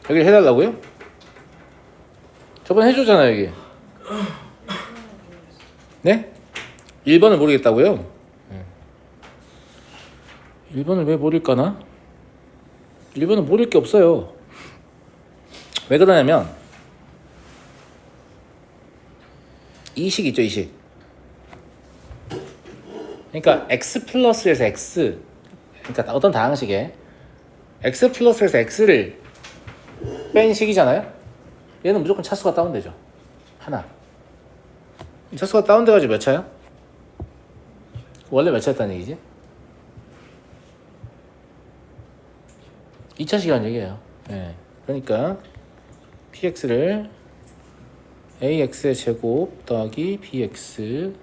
여기 해달라고요? 저번에 해줬잖아요 여기. 네? 1번을 모르겠다고요? 1번을 왜 모를까나? 1번은 모를 게 없어요. 왜 그러냐면 이식 있죠, 이식. 그러니까 x 플러스에서 x, 그러니까 어떤 다항식에 x 플러스에서 x를 뺀 식이잖아요. 얘는 무조건 차수가 다운되죠. 하나. 차수가 다운돼가지고 몇 차야? 원래 몇 차였다는 얘기지? 2차식이라는 얘기예요. 네. 그러니까 px를 ax의 제곱 더하기 bx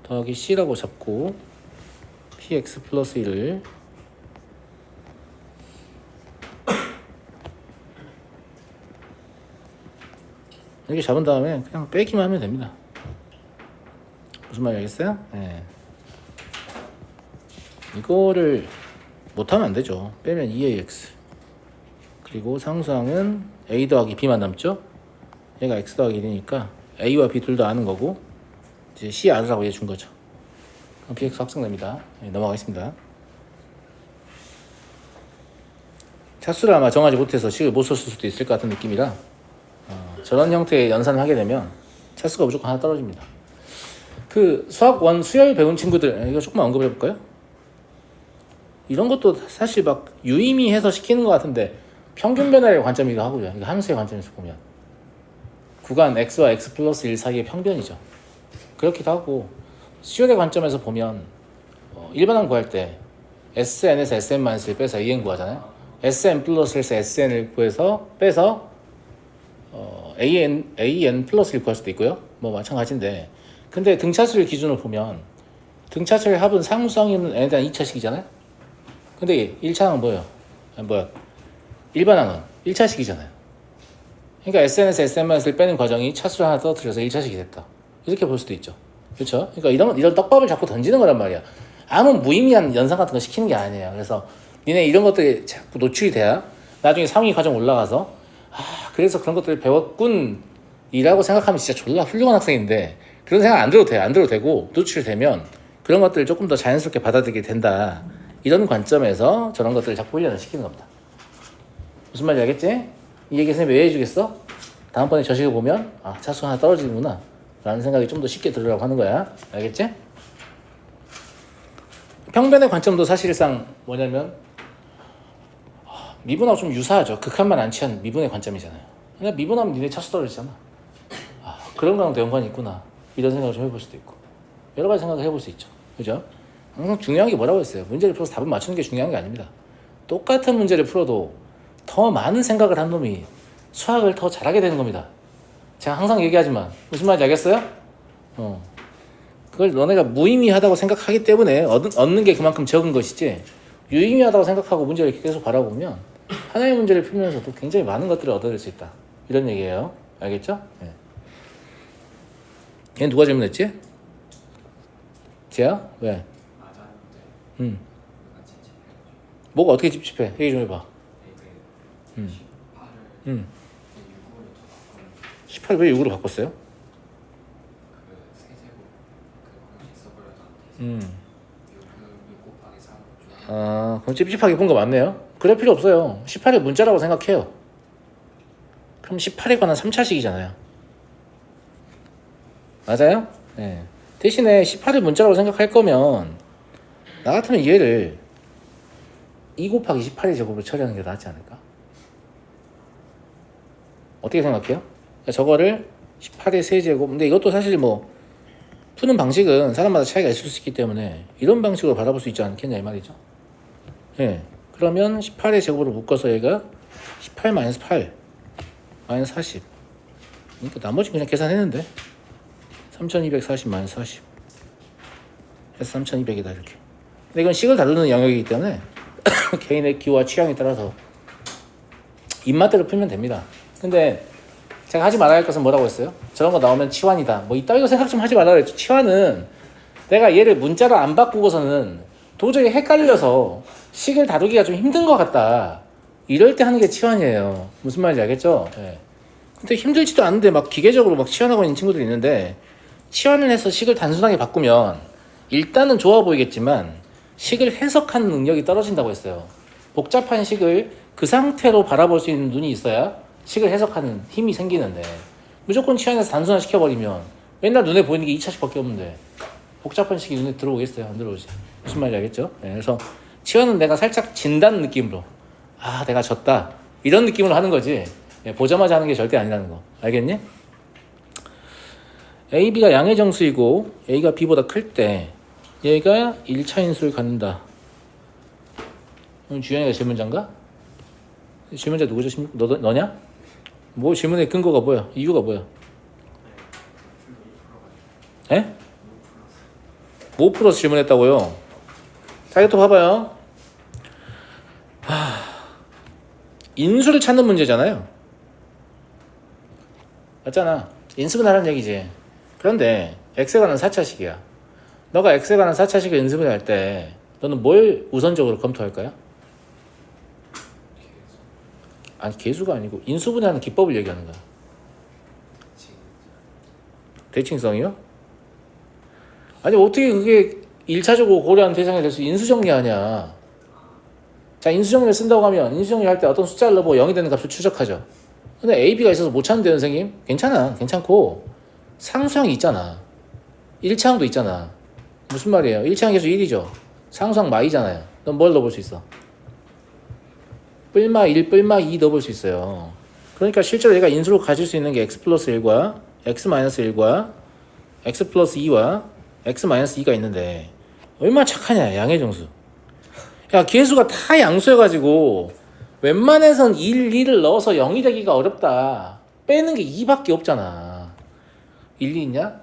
더하기 c라고 잡고 px 플러스 1을 이렇게 잡은 다음에 그냥 빼기만 하면 됩니다. 무슨 말인지 알겠어요? 네. 이거를 못하면 안 되죠. 빼면 2ax 그리고 상수항은 a 더하기 b만 남죠. 얘가 x 더하기 1이니까 a와 b 둘 다 아는 거고 이제 c 알으라고 해준 거죠. 그럼 bx 확정됩니다. 네, 넘어가겠습니다. 차수를 아마 정하지 못해서 식을 못 썼을 수도 있을 것 같은 느낌이라 저런 형태의 연산을 하게 되면 차수가 무조건 하나 떨어집니다. 그 수학 원 수열 배운 친구들 이거 조금만 언급해 볼까요? 이런 것도 사실 막 유의미해서 시키는 것 같은데 평균 변화의 관점이기도 하고요. 이거 함수의 관점에서 보면 구간 x와 x 플러스 1 사이의 평변이죠. 그렇기도 하고 수열의 관점에서 보면 일반항 구할 때 sn에서 sn-1 빼서 an 구하잖아요. sn 플러스에서 sn을 구해서 빼서 an 플러스 1 구할 수도 있고요. 뭐 마찬가지인데 근데 등차수를 기준으로 보면 등차수의 합은 상수항이 있는 n에 대한 2차식이잖아요. 근데 1차항은 뭐예요? 일반항은 1차식이잖아요. 그러니까 SN에서 SM-을 빼는 과정이 차수를 하나 떨어뜨려서 1차식이 됐다. 이렇게 볼 수도 있죠. 그렇죠? 그러니까 이런 떡밥을 자꾸 던지는 거란 말이야. 아무 무의미한 연상 같은 거 시키는 게 아니에요. 그래서 니네 이런 것들이 자꾸 노출이 돼야 나중에 상위 과정 올라가서 그래서 그런 것들을 배웠군 이라고 생각하면 진짜 졸라 훌륭한 학생인데 그런 생각 안 들어도 돼요. 안 들어도 되고 노출이 되면 그런 것들을 조금 더 자연스럽게 받아들이게 된다. 이런 관점에서 저런 것들을 자꾸 훈련을 시키는 겁니다. 무슨 말인지 알겠지? 이 얘기 선생님이 왜 해주겠어? 다음번에 저 식을 보면 차수 하나 떨어지는구나 라는 생각이 좀 더 쉽게 들으라고 하는 거야. 알겠지? 평변의 관점도 사실상 뭐냐면 미분하고 좀 유사하죠. 극한만 안 취한 미분의 관점이잖아요. 그냥 미분하면 니네 차수 떨어지잖아. 그런 거랑 연관이 있구나 이런 생각을 좀 해볼 수도 있고 여러 가지 생각을 해볼 수 있죠. 그죠? 항상 중요한 게 뭐라고 했어요? 문제를 풀어서 답을 맞추는 게 중요한 게 아닙니다. 똑같은 문제를 풀어도 더 많은 생각을 한 놈이 수학을 더 잘하게 되는 겁니다. 제가 항상 얘기하지만 무슨 말인지 알겠어요? 그걸 너네가 무의미하다고 생각하기 때문에 얻는 게 그만큼 적은 것이지 유의미하다고 생각하고 문제를 계속 바라보면 하나의 문제를 풀면서도 굉장히 많은 것들을 얻어낼 수 있다. 이런 얘기예요. 알겠죠? 네. 얘는 누가 질문했지? 쟤야? 왜? 뭐가 어떻게 찝찝해? 얘기 좀 해봐. 18을 왜 6으로 바꿨어요? 그럼 찝찝하게 본 거 맞네요. 그럴 필요 없어요. 18을 문자라고 생각해요. 그럼 18에 관한 3차식이잖아요. 맞아요? 네. 대신에 18을 문자라고 생각할 거면 나 같으면 얘를 2 곱하기 18의 제곱으로 처리하는 게 낫지 않을까? 어떻게 생각해요? 저거를 18의 세제곱 근데 이것도 사실 뭐 푸는 방식은 사람마다 차이가 있을 수 있기 때문에 이런 방식으로 바라볼 수 있지 않겠냐 이 말이죠. 예. 그러면 18의 제곱으로 묶어서 얘가 18 마이너스 8 마이너스 40 그러니까 나머지 그냥 계산했는데 3240 마이너스 40 해서 3200이다 이렇게. 근데 이건 식을 다루는 영역이기 때문에 개인의 기호와 취향에 따라서 입맛대로 풀면 됩니다. 근데 제가 하지 말아야 할 것은 뭐라고 했어요? 저런 거 나오면 치환이다. 뭐 이따위로 생각 좀 하지 말라 그랬죠. 치환은 내가 얘를 문자로 안 바꾸고서는 도저히 헷갈려서 식을 다루기가 좀 힘든 것 같다. 이럴 때 하는 게 치환이에요. 무슨 말인지 알겠죠? 예. 근데 힘들지도 않은데 막 기계적으로 막 치환하고 있는 친구들이 있는데, 치환을 해서 식을 단순하게 바꾸면 일단은 좋아 보이겠지만 식을 해석하는 능력이 떨어진다고 했어요. 복잡한 식을 그 상태로 바라볼 수 있는 눈이 있어야 식을 해석하는 힘이 생기는데, 무조건 치환해서 단순화 시켜버리면 맨날 눈에 보이는 게 2차식밖에 없는데 복잡한 식이 눈에 들어오겠어요? 안 들어오지. 무슨 말인지 알겠죠? 네, 그래서 치환은 내가 살짝 진다는 느낌으로, 아 내가 졌다 이런 느낌으로 하는 거지, 보자마자 하는 게 절대 아니라는 거. 알겠니? A, B가 양의 정수이고 A가 B보다 클 때 얘가 1차 인수를 갖는다. 주연이가 질문자인가? 질문자 누구죠? 너냐? 뭐 질문의 근거가 뭐야? 이유가 뭐야? 에? 뭐 풀어서 질문했다고요? 자, 이것도 봐봐요. 인수를 찾는 문제잖아요. 맞잖아. 인수분 하라는 얘기지. 그런데 x에 관한 4차식이야. 너가 x에 관한 4차식을 인수분해 할 때 너는 뭘 우선적으로 검토할 거야? 아니, 계수가 아니고 인수분해하는 기법을 얘기하는 거야. 대칭성이요? 아니, 어떻게 그게 1차적으로 고려하는 대상이 될 수 인수정리하냐. 자, 인수정리를 쓴다고 하면 인수정리 할 때 어떤 숫자를 넣어보고 0이 되는 값을 추적하죠. 근데 A, B가 있어서 못 찾는데요, 선생님? 괜찮아. 괜찮고 상수항이 있잖아. 1차항도 있잖아. 무슨 말이에요? 1차항 계수 1이죠. 상수항 마이잖아요. 넌 뭘 넣어볼 수 있어? 뿔마 1, 뿔마 2 넣어볼 수 있어요. 그러니까 실제로 얘가 인수로 가질 수 있는 게 x 플러스 1과 x 마이너스 1과 x 플러스 2와 x 마이너스 2가 있는데 얼마나 착하냐, 양의 정수. 야, 계수가 다 양수여가지고 웬만해선 1, 2를 넣어서 0이 되기가 어렵다. 빼는 게 2밖에 없잖아. 1, 2 있냐?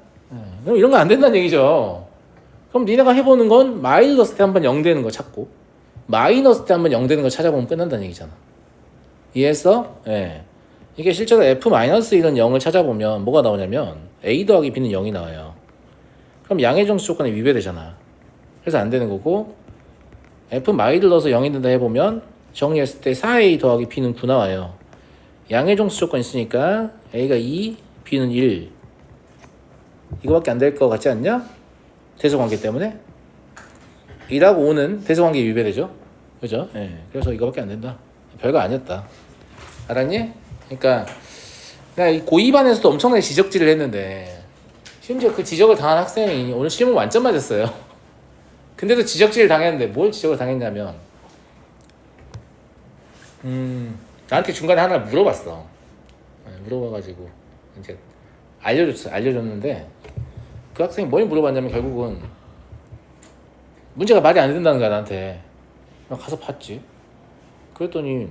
그럼 이런 거 안 된다는 얘기죠. 그럼 니네가 해보는 건 마일 넣었을 때 한번 0 되는 거 찾고 마이너스 때 한번 0 되는 거 찾아보면 끝난다는 얘기잖아. 이해했어? 예. 이게 실제로 f-1은 0을 찾아보면 뭐가 나오냐면 a 더하기 b는 0이 나와요. 그럼 양의 정수 조건에 위배되잖아. 그래서 안 되는 거고, f-를 넣어서 0이 된다 해보면 정리했을 때 4a 더하기 b는 9 나와요. 양의 정수 조건 있으니까 a가 2, b는 1. 이거밖에 안 될 것 같지 않냐? 대소관계 때문에 1하고 5는 대소관계에 위배되죠. 그죠? 예. 그래서 이거밖에 안 된다. 별거 아니었다. 알았니? 그러니까 내가 고2반에서도 엄청나게 지적질을 했는데, 심지어 그 지적을 당한 학생이 오늘 실무 만점 맞았어요. 근데도 지적질을 당했는데 뭘 지적을 당했냐면, 나한테 중간에 하나 물어봤어. 물어봐가지고 이제 알려줬는데, 그 학생이 뭘 물어봤냐면 결국은 문제가 말이 안 된다는 거야, 나한테. 가서 봤지. 그랬더니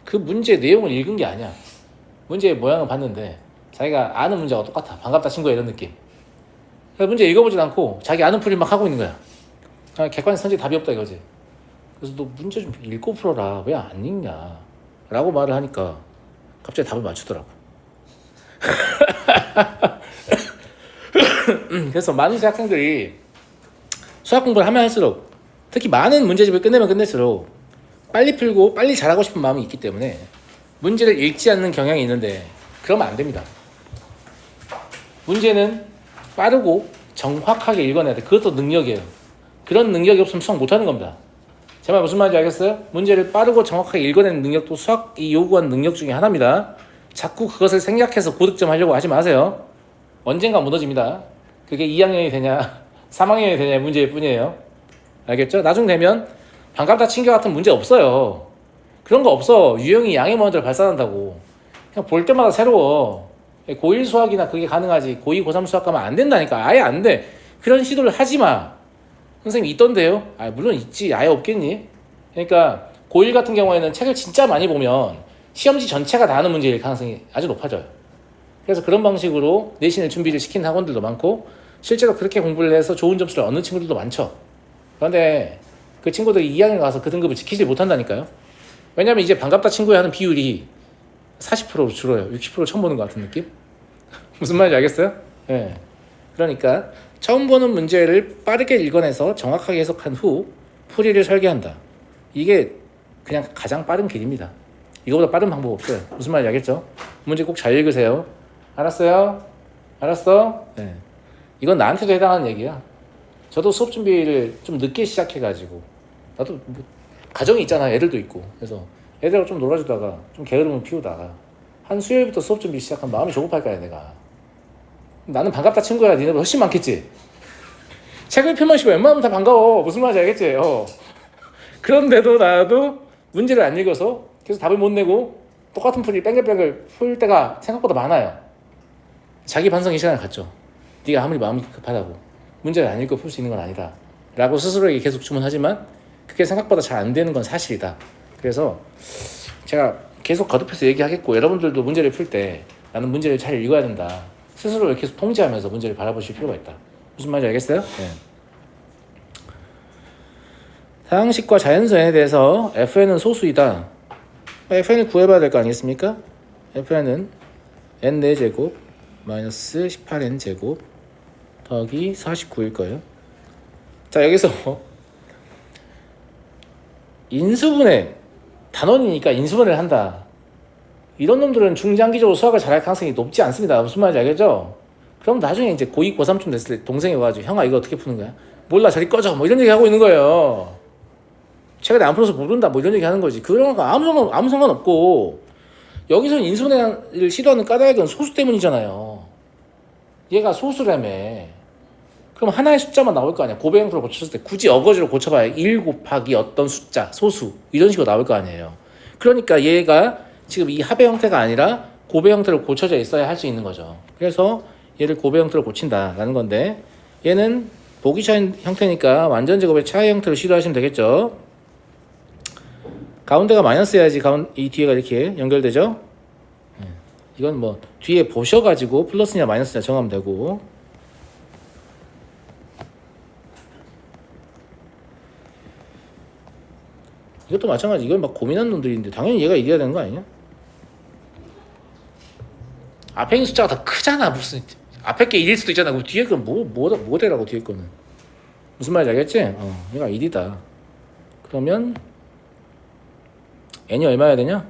그 문제 내용을 읽은 게 아니야. 문제의 모양을 봤는데 자기가 아는 문제가 똑같아. 반갑다 친구야, 이런 느낌. 그래서 문제 읽어보진 않고 자기 아는 풀이를 막 하고 있는 거야. 객관식 선택 답이 없다 이거지. 그래서 너 문제 좀 읽고 풀어라, 왜 안 읽냐 라고 말을 하니까 갑자기 답을 맞추더라고. 그래서 많은 학생들이 수학 공부를 하면 할수록, 특히 많은 문제집을 끝내면 끝낼수록 빨리 풀고 빨리 잘하고 싶은 마음이 있기 때문에 문제를 읽지 않는 경향이 있는데, 그러면 안 됩니다. 문제는 빠르고 정확하게 읽어내야 돼. 그것도 능력이에요. 그런 능력이 없으면 수학 못하는 겁니다. 제 말 무슨 말인지 알겠어요? 문제를 빠르고 정확하게 읽어내는 능력도 수학이 요구하는 능력 중에 하나입니다. 자꾸 그것을 생략해서 고득점 하려고 하지 마세요. 언젠가 무너집니다. 그게 2학년이 되냐 3학년이 되냐의 문제일 뿐이에요. 알겠죠? 나중 되면 반갑다 친구 같은 문제 없어요. 그런 거 없어. 유형이 양의 모델을 발산한다고. 그냥 볼 때마다 새로워. 고1 수학이나 그게 가능하지, 고2, 고3 수학 가면 안 된다니까. 아예 안 돼. 그런 시도를 하지 마. 선생님 있던데요? 물론 있지. 아예 없겠니? 그러니까 고1 같은 경우에는 책을 진짜 많이 보면 시험지 전체가 다 하는 문제일 가능성이 아주 높아져요. 그래서 그런 방식으로 내신을 준비를 시키는 학원들도 많고, 실제로 그렇게 공부를 해서 좋은 점수를 얻는 친구들도 많죠. 그런데 그 친구들이 2학년 가서 그 등급을 지키지 못한다니까요. 왜냐면 이제 반갑다 친구야 하는 비율이 40%로 줄어요. 60% 처음 보는 것 같은 느낌? 무슨 말인지 알겠어요? 네. 그러니까 처음 보는 문제를 빠르게 읽어내서 정확하게 해석한 후 풀이를 설계한다. 이게 그냥 가장 빠른 길입니다. 이거보다 빠른 방법 없어요. 무슨 말인지 알겠죠? 문제 꼭 잘 읽으세요. 알았어요? 알았어? 네. 이건 나한테도 해당하는 얘기야. 저도 수업 준비를 좀 늦게 시작해가지고 나도 뭐 가정이 있잖아. 애들도 있고. 그래서 애들하고 좀 놀아주다가 좀 게으름을 피우다가 한 수요일부터 수업 준비 시작하면 마음이 조급할 거야 내가. 나는 반갑다 친구야. 니네보다 훨씬 많겠지? 책을 펴만 씹어 웬만하면 다 반가워. 무슨 말인지 알겠지? 그런데도 나도 문제를 안 읽어서 계속 답을 못 내고 똑같은 풀이 뺑글뺑글 풀 때가 생각보다 많아요. 자기 반성의 시간을 갖죠. 네가 아무리 마음이 급하다고 문제를 안 읽고 풀 수 있는 건 아니다 라고 스스로에게 계속 주문하지만 그게 생각보다 잘 안 되는 건 사실이다. 그래서 제가 계속 거듭해서 얘기하겠고 여러분들도 문제를 풀 때 나는 문제를 잘 읽어야 된다. 스스로를 계속 통제하면서 문제를 바라보실 필요가 있다. 무슨 말인지 알겠어요? 네. 상식과 자연수에 대해서 fn은 소수이다. fn을 구해봐야 될 거 아니겠습니까? fn은 n 4제곱 마이너스 18n 제곱 더하기 49일 거예요. 자, 여기서 인수분해 단원이니까 인수분해를 한다. 이런 놈들은 중장기적으로 수학을 잘할 가능성이 높지 않습니다. 무슨 말인지 알겠죠? 그럼 나중에 이제 고2, 고3쯤 됐을 때 동생이 와가지고 형아 이거 어떻게 푸는 거야? 몰라 저리 꺼져 뭐 이런 얘기 하고 있는 거예요. 최근에 안 풀어서 모른다 뭐 이런 얘기 하는 거지. 그런 거 아무 상관없고 여기서 인수분해를 시도하는 까닭은 소수 때문이잖아요. 얘가 소수라며. 그럼 하나의 숫자만 나올 거 아니야. 고배 형태로 고쳤을 때 굳이 어거지로 고쳐봐야 1 곱하기 어떤 숫자 소수 이런 식으로 나올 거 아니에요. 그러니까 얘가 지금 이 합의 형태가 아니라 고배 형태로 고쳐져 있어야 할 수 있는 거죠. 그래서 얘를 고배 형태로 고친다라는 건데 얘는 보기 차이 형태니까 완전 제곱의 차이 형태로 시도하시면 되겠죠. 가운데가 마이너스여야지 이 뒤에가 이렇게 연결되죠. 이건 뭐 뒤에 보셔가지고 플러스냐 마이너스냐 정하면 되고 이것도 마찬가지. 이건 막 고민하는 놈들인데 당연히 얘가 이겨야 되는 거 아니냐? 앞에 있는 숫자가 더 크잖아. 무슨 앞에 게 1일 수도 있잖아. 그럼 뒤에 건 뭐 되라고 뒤에 거는. 무슨 말인지 알겠지? 얘가 1이다. 그러면 n이 얼마여야 되냐?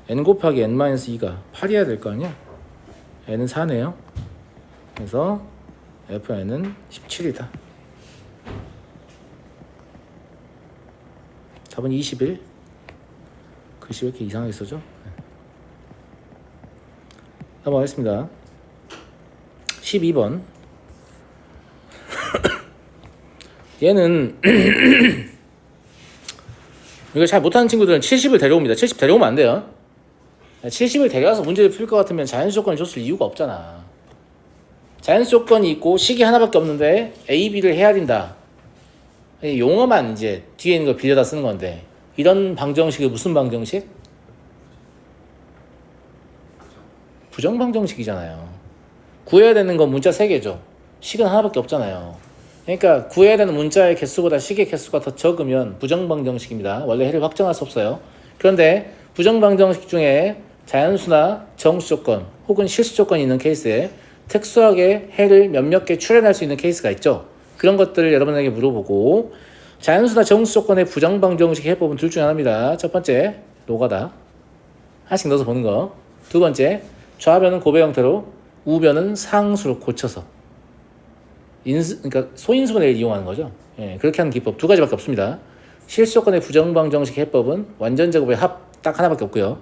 n 곱하기 n-2가 8이어야 될 거 아니야? n은 4네요. 그래서 fn은 17이다. 답은 21. 글씨 왜 이렇게 이상하게 써져? 넘어가겠습니다. 12번. 얘는 이거 잘 못하는 친구들은 70을 데려옵니다. 70 데려오면 안 돼요. 70을 데려와서 문제를 풀 것 같으면 자연수 조건을 줬을 이유가 없잖아. 자연수 조건이 있고 식이 하나밖에 없는데 A, B를 해야 된다. 용어만 이제 뒤에 있는 걸 빌려다 쓰는 건데 이런 방정식이 무슨 방정식? 부정방정식이잖아요. 구해야 되는 건 문자 3개죠. 식은 하나밖에 없잖아요. 그러니까 구해야 되는 문자의 개수보다 식의 개수가 더 적으면 부정방정식입니다. 원래 해를 확정할 수 없어요. 그런데 부정방정식 중에 자연수나 정수 조건 혹은 실수 조건이 있는 케이스에 특수하게 해를 몇몇 개 출현할 수 있는 케이스가 있죠. 그런 것들을 여러분에게 물어보고 자연수나 정수 조건의 부정방정식 해법은 둘 중에 하나입니다. 첫 번째 노가다 하나씩 넣어서 보는 거. 두 번째 좌변은 고배 형태로 우변은 상수로 고쳐서 그러니까 소인수분해를 이용하는 거죠. 예, 그렇게 하는 기법 두 가지밖에 없습니다. 실수 조건의 부정방정식 해법은 완전 제곱의 합 딱 하나밖에 없고요.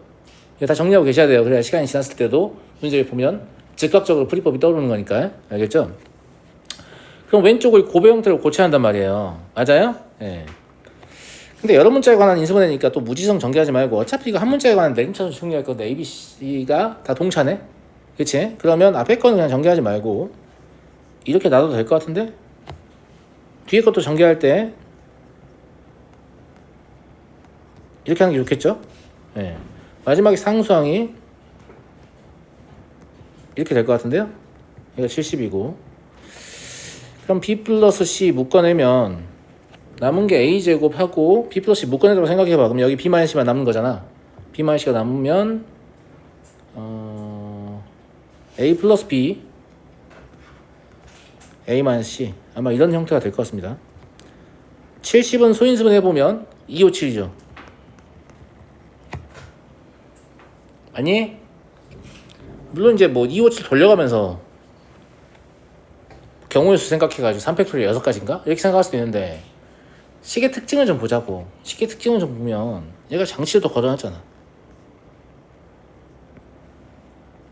이거 다 정리하고 계셔야 돼요. 그래야 시간이 지났을 때도 문제를 보면 즉각적으로 풀이법이 떠오르는 거니까요. 알겠죠? 그럼 왼쪽을 고배 형태로 고쳐야 한단 말이에요. 맞아요? 예. 근데 여러 문자에 관한 인수분해니까 또 무지성 전개하지 말고 어차피 이거 한 문자에 관한 내림차수 정리할 건데 A, B, C가 다 동차네? 그치? 그러면 앞에 거는 그냥 전개하지 말고 이렇게 놔도 될 것 같은데? 뒤에 것도 전개할 때 이렇게 하는 게 좋겠죠? 예. 마지막에 상수항이 이렇게 될 것 같은데요? 얘가 70이고 그럼 B 플러스 C 묶어내면 남은 게 A제곱하고 B 플러스 C 묶어내라고 생각해봐. 그럼 여기 B-C만 남는 거잖아. B-C가 남으면 A 플러스 B A-C 아마 이런 형태가 될 것 같습니다. 70은 소인수분 해보면 257이죠. 아니 물론 이제 뭐 257 돌려가면서 경우의 수 생각해가지고 3팩토리얼 6가지인가? 이렇게 생각할 수도 있는데 식의 특징을 좀 보자고. 식의 특징을 좀 보면 얘가 장치를 또 걷어놨잖아.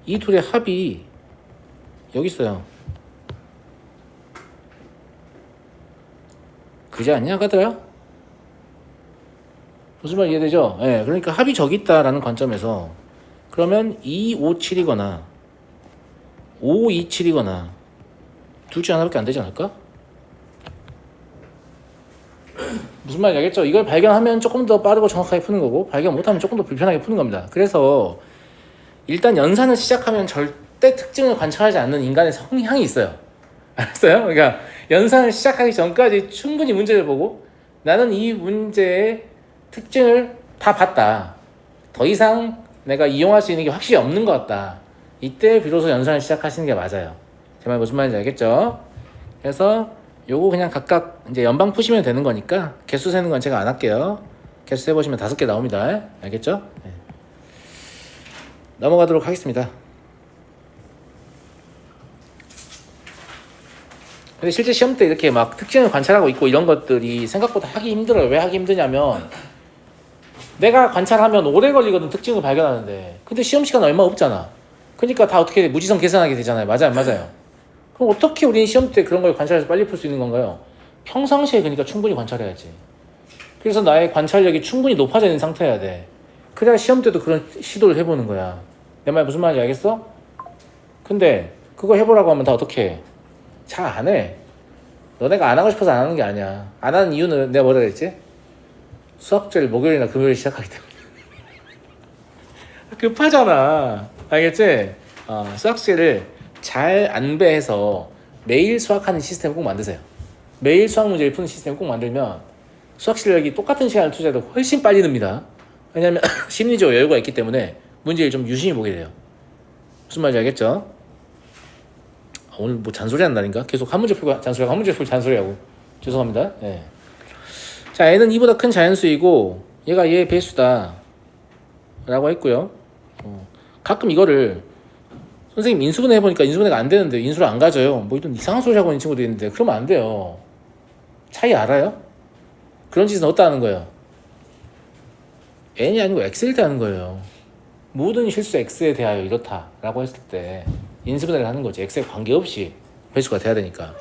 이 둘의 합이 여기 있어요. 그지 않냐 가더라? 무슨 말 이해되죠? 예, 그러니까 합이 저기 있다라는 관점에서 그러면 257이거나 527이거나 둘 중 하나밖에 안 되지 않을까? 무슨 말인지 알겠죠? 이걸 발견하면 조금 더 빠르고 정확하게 푸는 거고 발견 못하면 조금 더 불편하게 푸는 겁니다. 그래서 일단 연산을 시작하면 절대 특징을 관찰하지 않는 인간의 성향이 있어요. 알았어요? 그러니까 연산을 시작하기 전까지 충분히 문제를 보고 나는 이 문제의 특징을 다 봤다. 더 이상 내가 이용할 수 있는 게 확실히 없는 것 같다. 이때 비로소 연산을 시작하시는 게 맞아요. 제 말 무슨 말인지 알겠죠? 그래서 요거 그냥 각각 이제 연방 푸시면 되는 거니까 개수 세는 건 제가 안 할게요. 개수 세보시면 5개 나옵니다. 알겠죠? 네. 넘어가도록 하겠습니다. 근데 실제 시험 때 이렇게 막 특징을 관찰하고 있고 이런 것들이 생각보다 하기 힘들어요. 왜 하기 힘드냐면 내가 관찰하면 오래 걸리거든 특징을 발견하는데 근데 시험 시간 얼마 없잖아. 그러니까 다 어떻게 무지성 계산하게 되잖아요. 맞아요. 그럼 어떻게 우리는 시험 때 그런 걸 관찰해서 빨리 풀 수 있는 건가요? 평상시에 그러니까 충분히 관찰해야지. 그래서 나의 관찰력이 충분히 높아져 있는 상태여야 돼. 그래야 시험 때도 그런 시도를 해보는 거야. 내 말 무슨 말인지 알겠어? 근데 그거 해보라고 하면 다 어떻게 해? 잘 안 해. 너네가 안 하고 싶어서 안 하는 게 아니야. 안 하는 이유는 내가 뭐라 그랬지? 수학제를 목요일이나 금요일 시작하기 때문에. 급하잖아. 알겠지? 수학제를 잘 안배해서 매일 수학하는 시스템을 꼭 만드세요. 매일 수학 문제를 푸는 시스템을 꼭 만들면 수학 실력이 똑같은 시간을 투자해도 훨씬 빨리 늡니다. 왜냐하면 심리적 여유가 있기 때문에 문제를 좀 유심히 보게 돼요. 무슨 말인지 알겠죠? 오늘 뭐 잔소리 하는 날인가? 계속 한 문제 풀고 잔소리하고 한 문제 풀고 잔소리하고 죄송합니다. 네. 자, n은 2보다 큰 자연수이고 얘가 얘의 배수다 라고 했고요. 가끔 이거를 선생님 인수분해 해보니까 인수분해가 안 되는데 인수를 안 가져요. 뭐 이런 이상한 소리 하고 있는 친구도 있는데 그러면 안 돼요. 차이 알아요? 그런 짓은 어디다 하는 거예요? n이 아니고 x일 때 하는 거예요. 모든 실수 x에 대하여 이렇다 라고 했을 때 인수분해를 하는 거지. x에 관계없이 배수가 돼야 되니까.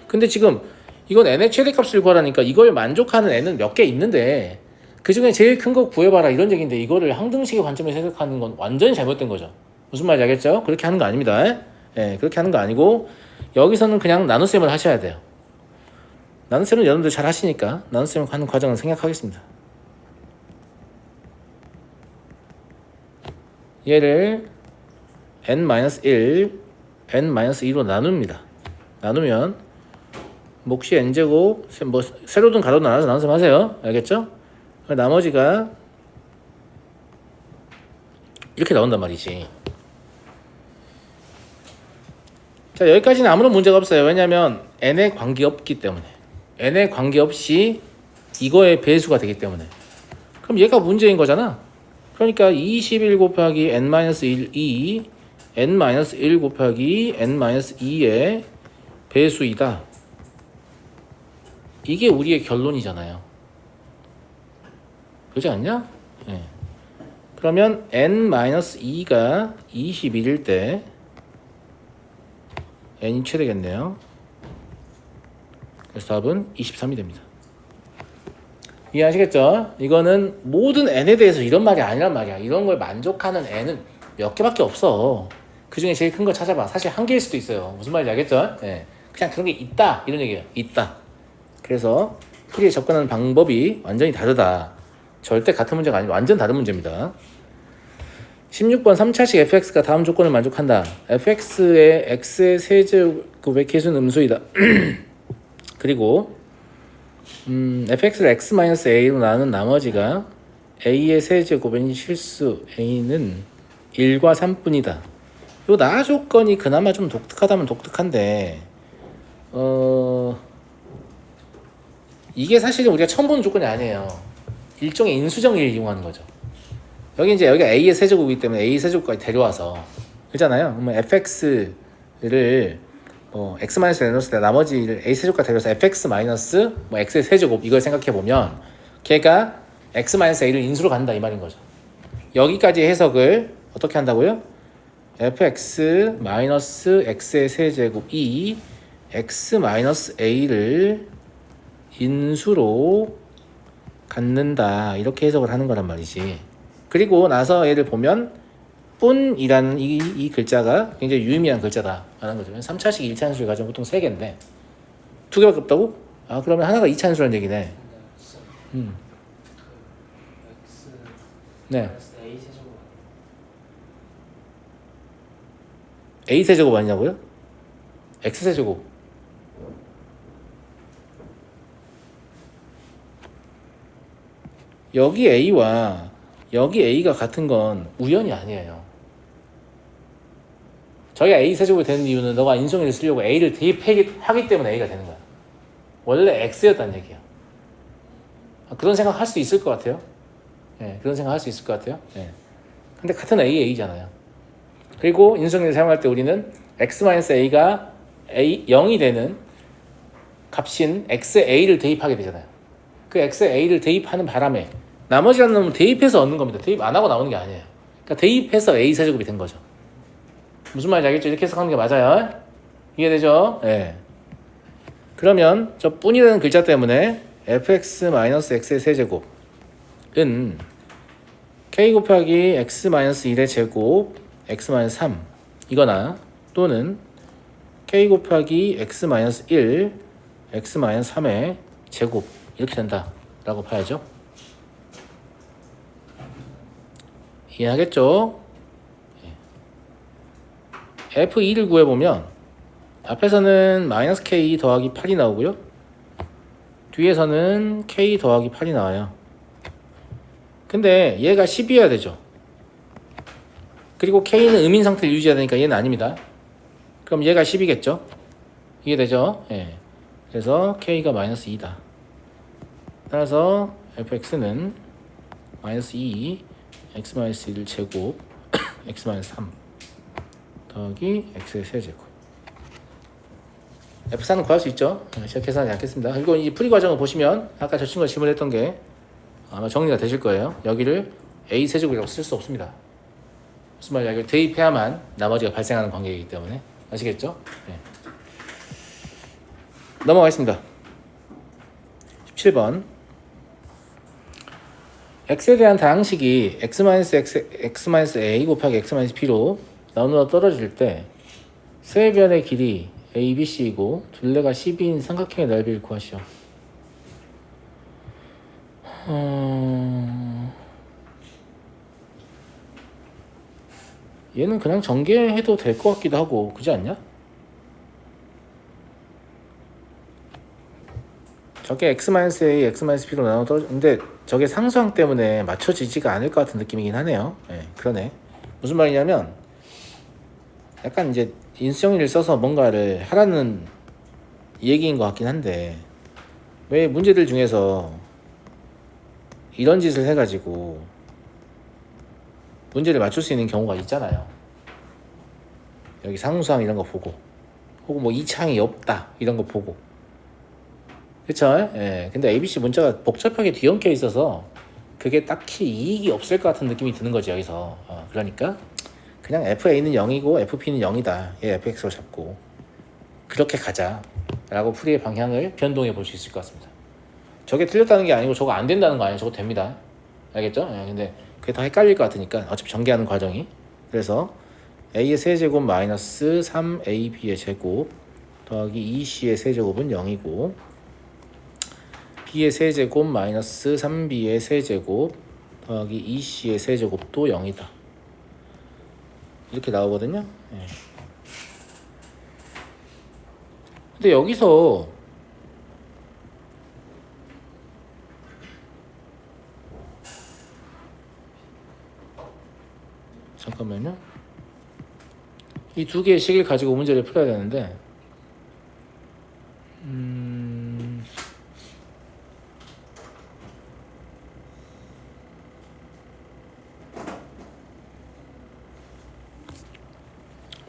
근데 지금 이건 n의 최대값을 구하라니까 이걸 만족하는 n은 몇 개 있는데 그 중에 제일 큰 거 구해봐라 이런 얘기인데 이거를 항등식의 관점에서 해석하는 건 완전히 잘못된 거죠. 무슨 말인지 알겠죠? 그렇게 하는 거 아닙니다. 예, 그렇게 하는 거 아니고 여기서는 그냥 나눗셈을 하셔야 돼요. 나눗셈은 여러분들 잘 하시니까 나눗셈을 하는 과정을 생략하겠습니다. 얘를 n-1, n-2로 나눕니다. 나누면 몫이 n제곱 뭐 세로든 가로든 알아서 나눗셈 하세요. 알겠죠? 나머지가 이렇게 나온단 말이지. 자, 여기까지는 아무런 문제가 없어요. 왜냐하면 n에 관계없기 때문에 n에 관계없이 이거의 배수가 되기 때문에 그럼 얘가 문제인 거잖아. 그러니까 21 곱하기 n-1, 2 n-1 곱하기 n-2의 배수이다. 이게 우리의 결론이잖아요. 그렇지 않냐? 네. 그러면 n-2가 21일 때 n이 최대겠네요. 그래서 답은 23이 됩니다. 이해하시겠죠? 이거는 모든 n에 대해서 이런 말이 아니란 말이야. 이런 걸 만족하는 n은 몇 개밖에 없어. 그 중에 제일 큰 거 찾아봐. 사실 한 개일 수도 있어요. 무슨 말인지 알겠죠? 네. 그냥 그런 게 있다 이런 얘기예요. 있다. 그래서 풀이에 접근하는 방법이 완전히 다르다. 절대 같은 문제가 아니고 완전 다른 문제입니다. 16번 3차식 fx가 다음 조건을 만족한다. fx의 x의 세제곱의 개수는 음수이다. 그리고 fx를 x-a로 나눈 나머지가 a의 세제곱인 실수 a는 1과 3뿐이다. 요 나 조건이 그나마 좀 독특하다면 독특한데 이게 사실은 우리가 처음 보는 조건이 아니에요. 일종의 인수정리를 이용하는 거죠. 여기가 A의 세제곱이기 때문에 A 세제곱까지 데려와서 그렇잖아요. 그러면 fx를 x-를 내놓을 때 나머지를 A 세제곱까지 데려와서 fx 마이너스 x의 세제곱 이걸 생각해 보면 걔가 x-a를 인수로 간다 이 말인 거죠. 여기까지 해석을 어떻게 한다고요? fx 마이너스 x의 세제곱이 x 마이너스 a를 인수로 갖는다 이렇게 해석을 하는 거란 말이지. 그리고 나서 얘를 보면 뿐이라는 이 글자가 굉장히 유의미한 글자다 라는 거죠. 3차식 1차함수를 가지고 보통 3개인데 2개밖에 없다고? 아 그러면 하나가 2차함수라는 얘기네. 네. A 세제곱 아니냐고요? X 세제곱. 여기 A와 여기 A가 같은 건 우연이 아니에요. 저희가 A 세제곱이 되는 이유는 너가 인수정리를 쓰려고 A를 대입하기 때문에 A가 되는 거야. 원래 X였다는 얘기야. 그런 생각 할 수 있을 것 같아요. 네, 그런 생각 할 수 있을 것 같아요. 네. 근데 같은 A잖아요. 그리고 인수정리를 사용할 때 우리는 X-A가 0이 되는 값인 XA를 대입하게 되잖아요. 그 XA를 대입하는 바람에 나머지 한 놈은 대입해서 얻는 겁니다. 대입 안 하고 나오는 게 아니에요. 그러니까 대입해서 A 세제곱이 된 거죠. 무슨 말인지 알겠죠? 이렇게 해석하는 게 맞아요. 이해되죠? 네. 그러면 저 뿐이라는 글자 때문에 fx-x의 세제곱은 k 곱하기 x-1의 제곱 x-3 이거나 또는 k 곱하기 x-1 x-3의 제곱 이렇게 된다 라고 봐야죠. 이해하겠죠? f2를 구해보면 앞에서는 마이너스 k 더하기 8이 나오고요. 뒤에서는 k 더하기 8이 나와요. 근데 얘가 10이어야 되죠. 그리고 k는 음인 상태를 유지해야 되니까 얘는 아닙니다. 그럼 얘가 10이겠죠? 이해되죠? 예. 그래서 k가 마이너스 2다. 따라서 fx는 마이너스 2 x-1 제곱 x-3 더하기 x의 세제곱. F4는 구할 수 있죠. 제가 계산하지 않겠습니다. 그리고 이 풀이 과정을 보시면 아까 저 친구가 질문했던 게 아마 정리가 되실 거예요. 여기를 A 세제곱이라고 쓸 수 없습니다. 무슨 말이야? 이걸 대입해야만 나머지가 발생하는 관계이기 때문에 아시겠죠? 네. 넘어가겠습니다. 17번 x에 대한 다항식이 x-a 곱하기 x-b로 나누어 떨어질 때 세 변의 길이 A, B, C이고 둘레가 CB인 삼각형의 넓이를 구하시오. 얘는 그냥 전개해도 될 것 같기도 하고 그렇지 않냐? 저게 x-a, x-b로 나눠 떨어지는데 저게 상수항 때문에 맞춰지지가 않을 것 같은 느낌이긴 하네요. 네, 그러네. 무슨 말이냐면 약간 이제 인수정리를 써서 뭔가를 하라는 얘기인 것 같긴 한데 왜 문제들 중에서 이런 짓을 해가지고 문제를 맞출 수 있는 경우가 있잖아요. 여기 상수항 이런 거 보고 혹은 뭐 이 창이 없다 이런 거 보고 그쵸? 예. 근데 ABC 문자가 복잡하게 뒤엉켜 있어서 그게 딱히 이익이 없을 것 같은 느낌이 드는 거지 여기서. 그러니까 그냥 FA는 0이고 FP는 0이다. 얘 FX로 잡고 그렇게 가자 라고 풀이의 방향을 변동해 볼 수 있을 것 같습니다. 저게 틀렸다는 게 아니고 저거 안 된다는 거 아니에요. 저거 됩니다. 알겠죠? 예, 근데 그게 더 헷갈릴 것 같으니까 어차피 전개하는 과정이. 그래서 A의 세제곱 마이너스 3AB의 제곱 더하기 2C의 세제곱은 0이고 B의 세제곱 마이너스 3B의 세제곱 더하기 2C의 세제곱도 0이다. 이렇게 나오거든요. 네. 근데 여기서 잠깐만요. 이 두 개의 식을 가지고 문제를 풀어야 되는데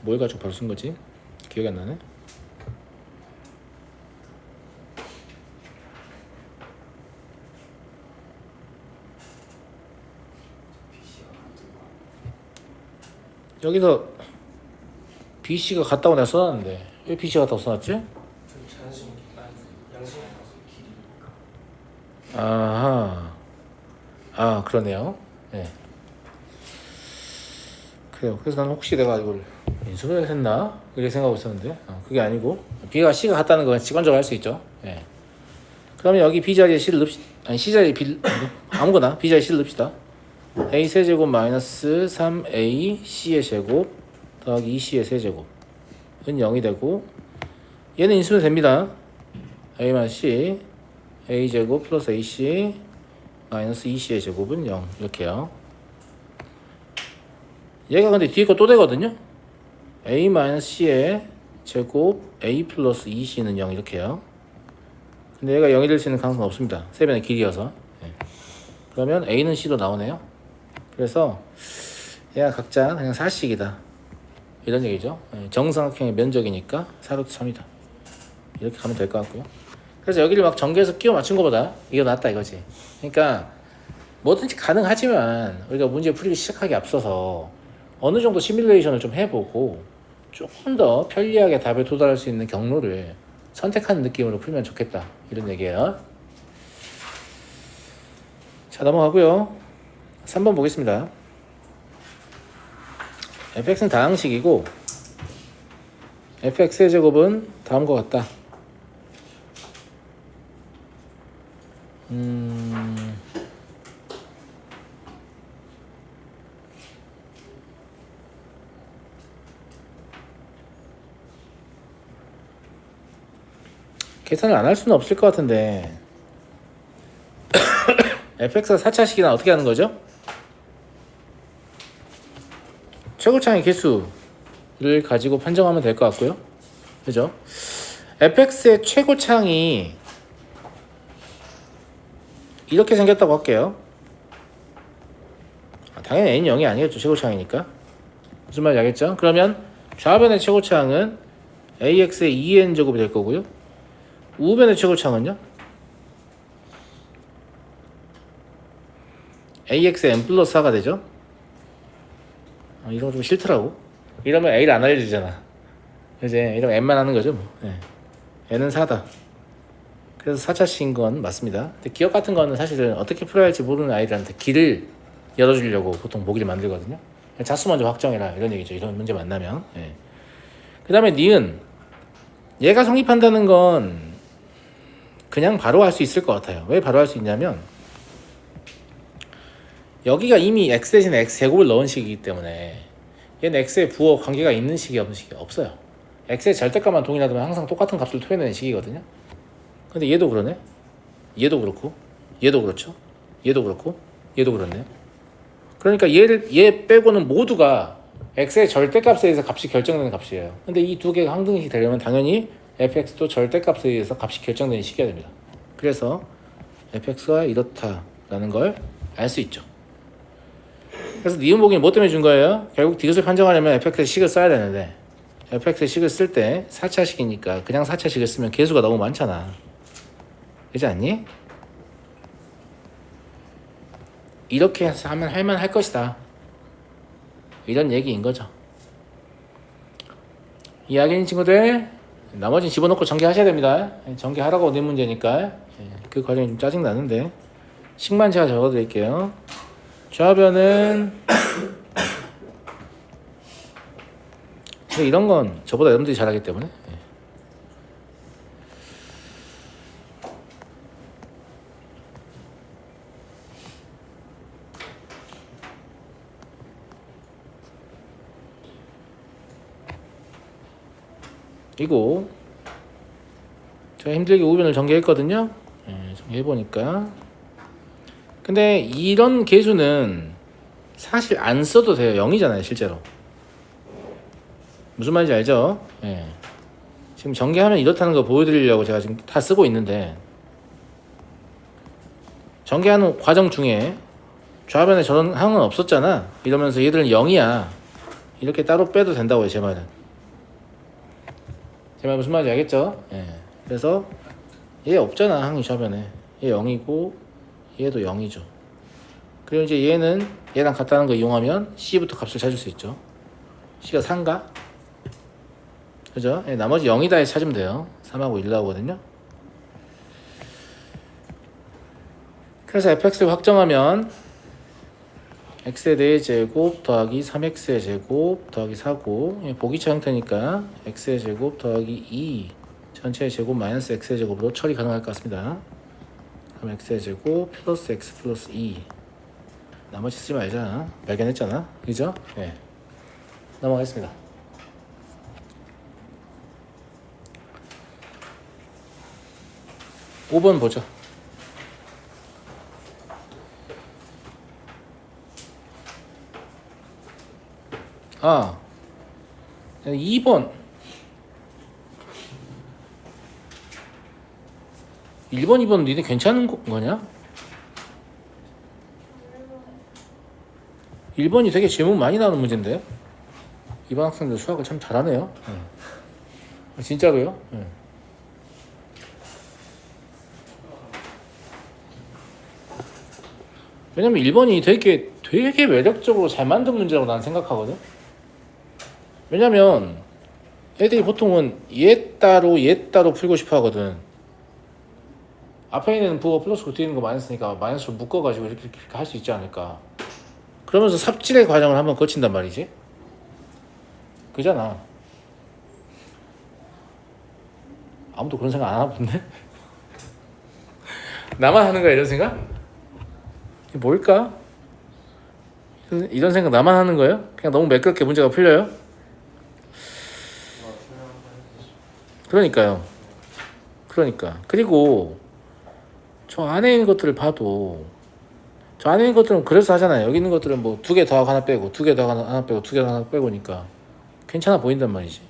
뭘 가지고 바로 쓴 거지? 기억이 안 나네. 여기서 BC가 같다고 내가 써놨는데 왜 BC가 같다고 써놨지? 아하. 아 그러네요. 네. 그래요. 그래서 나는 혹시 내가 이걸 인수분해를 했나? 이렇게 생각하고 있었는데 그게 아니고 B가 C가 같다는 건 직관적으로 할 수 있죠. 네. 그러면 여기 B 자리에 C를 넣읍시다. 아니 C 자리에 B 아무거나 B 자리에 C를 넣읍시다. A 세제곱 마이너스 3A C의 제곱 더하기 2C의 세제곱은 0이 되고 얘는 인수분해 됩니다. A 마이너스 C A 제곱 플러스 AC 마이너스 2C의 제곱은 0 이렇게요. 얘가 근데 뒤에 거 또 되거든요. A 마이너스 C의 제곱 A 플러스 2C는 0 이렇게요. 근데 얘가 0이 될 수 있는 가능성은 없습니다. 세변의 길이여서. 네. 그러면 A는 C로 나오네요. 그래서 얘가 각자 그냥 4씩이다 이런 얘기죠. 정삼각형의 면적이니까 4루트 3이다 이렇게 가면 될 것 같고요. 그래서 여기를 막 전개해서 끼워 맞춘 것보다 이게 낫다 이거지. 그러니까 뭐든지 가능하지만 우리가 문제 풀이를 시작하기 앞서서 어느 정도 시뮬레이션을 좀 해보고 조금 더 편리하게 답에 도달할 수 있는 경로를 선택하는 느낌으로 풀면 좋겠다 이런 얘기예요. 자 넘어가고요. 3번 보겠습니다. fx는 다항식이고 fx의 제곱은 다음과 같다. 계산을 안 할 수는 없을 것 같은데 fx가 4차식이나 어떻게 하는 거죠? 최고차의 개수를 가지고 판정하면 될 것 같고요. 그죠? fx의 최고차항이 이렇게 생겼다고 할게요. 당연히 n이 0이 아니겠죠. 최고차항이니까. 무슨 말인지 알겠죠? 그러면 좌변의 최고차항은 ax의 2n제곱이 될 거고요. 우변의 최고차항은요? ax의 n 플러스 4가 되죠. 이런 거 좀 싫더라고. 이러면 a를 안 알려주잖아. 이제 이러면 n만 하는 거죠 뭐. 네. n은 4다. 그래서 4차식인 건 맞습니다. 근데 기억 같은 거는 사실은 어떻게 풀어야 할지 모르는 아이들한테 길을 열어주려고 보통 모기를 만들거든요. 자수 먼저 확정해라 이런 얘기죠. 이런 문제 만나면. 네. 그 다음에 니은 얘가 성립한다는 건 그냥 바로 할 수 있을 것 같아요. 왜 바로 할 수 있냐면 여기가 이미 x 대신에 x 제곱을 넣은 식이기 때문에 얘는 x에 부호 관계가 있는 식이 없는 식이 없어요. x의 절대값만 동일하다면 항상 똑같은 값을 토해내는 식이거든요. 근데 얘도 그러네. 얘도 그렇고 얘도 그렇죠. 얘도 그렇고 얘도 그렇네. 그러니까 얘 빼고는 모두가 x의 절대값에 의해서 값이 결정되는 값이에요. 근데 이 두 개가 항등식이 되려면 당연히 fx도 절대값에 의해서 값이 결정되는 식이어야 됩니다. 그래서 fx가 이렇다라는 걸 알 수 있죠. 그래서 니은보기는 뭐 때문에 준 거예요? 결국 디귿을 판정하려면 fx의 식을 써야 되는데 fx의 식을 쓸 때 4차식이니까 그냥 4차식을 쓰면 개수가 너무 많잖아. 그렇지 않니? 이렇게 하면 할만할 것이다. 이런 얘기인 거죠. 이해하겠니 친구들? 나머지는 집어넣고 전개하셔야 됩니다. 전개하라고 낸 문제니까 그 과정이 좀 짜증나는데 식만 제가 적어드릴게요. 좌변은 근데 이런 건 저보다 여러분들이 잘하기 때문에 이거 제가 힘들게 우변을 전개했거든요. 전개해보니까 근데 이런 개수는 사실 안 써도 돼요. 0이잖아요 실제로. 무슨 말인지 알죠? 지금 전개하면 이렇다는 거 보여드리려고 제가 지금 다 쓰고 있는데 전개하는 과정 중에 좌변에 저런 항은 없었잖아. 이러면서 얘들은 0이야 이렇게 따로 빼도 된다고요. 제 말은. 제 말 무슨 말인지 알겠죠? 예. 그래서 얘 없잖아. 항이 좌변에. 얘 0이고 얘도 0이죠. 그리고 이제 얘는 얘랑 같다는 거 이용하면 C부터 값을 찾을 수 있죠. C가 3가? 그죠? 예, 나머지 0이다 해 찾으면 돼요. 3하고 1 나오거든요. 그래서 fx를 확정하면 x의 4제곱 더하기 3x의 제곱 더하기 4고 예, 보기차 형태니까 x의 제곱 더하기 2 전체의 제곱 마이너스 x의 제곱으로 처리 가능할 것 같습니다. 그럼 x의 제곱 플러스 x 플러스 2 나머지 쓰지 말자. 발견했잖아. 그죠? 예. 넘어가겠습니다. 5번 보죠. 아, 2번 1번, 2번 니네 괜찮은 거냐? 1번이 되게 질문 많이 나오는 문제인데 이번 학생들 수학을 참 잘하네요. 진짜로요? 왜냐면 1번이 되게 매력적으로 잘 만든 문제라고 나는 생각하거든. 왜냐면 애들이 보통은 얘 따로 풀고 싶어 하거든. 앞에 있는 부호가 플러스고 뒤에 있는 거 마이너스니까 마이너스로 묶어가지고 이렇게 할 수 있지 않을까. 그러면서 삽질의 과정을 한번 거친단 말이지. 그잖아. 아무도 그런 생각 안 하나 본데? 나만 하는 거야 이런 생각? 이게 뭘까? 이런 생각 나만 하는 거예요? 그냥 너무 매끄럽게 문제가 풀려요? 그러니까요. 그리고 저 안에 있는 것들을 봐도 저 안에 있는 것들은 그래서 하잖아요. 여기 있는 것들은 뭐 2개 더하고 하나 빼고 2개 더하고 하나 빼고 2개 더하고 하나 빼고니까 괜찮아 보인단 말이지.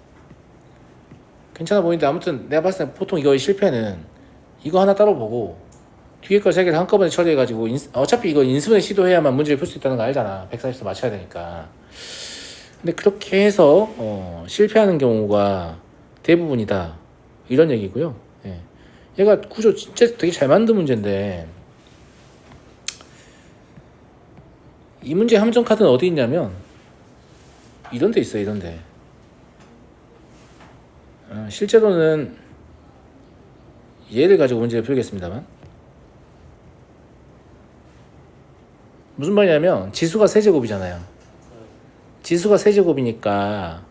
괜찮아 보이는데 아무튼 내가 봤을 때 보통 이거의 실패는 이거 하나 따로 보고 뒤에 거 3개를 한꺼번에 처리해가지고 어차피 이거 인수분해 시도해야만 문제를 풀 수 있다는 거 알잖아. 140도 맞춰야 되니까. 근데 그렇게 해서 실패하는 경우가 대부분이다 이런 얘기고요. 예. 얘가 구조 진짜 되게 잘 만든 문제인데 이 문제 함정 카드는 어디 있냐면 이런 데 있어요. 이런 데. 실제로는 얘를 가지고 문제를 풀겠습니다만 무슨 말이냐면 지수가 세제곱이잖아요. 지수가 세제곱이니까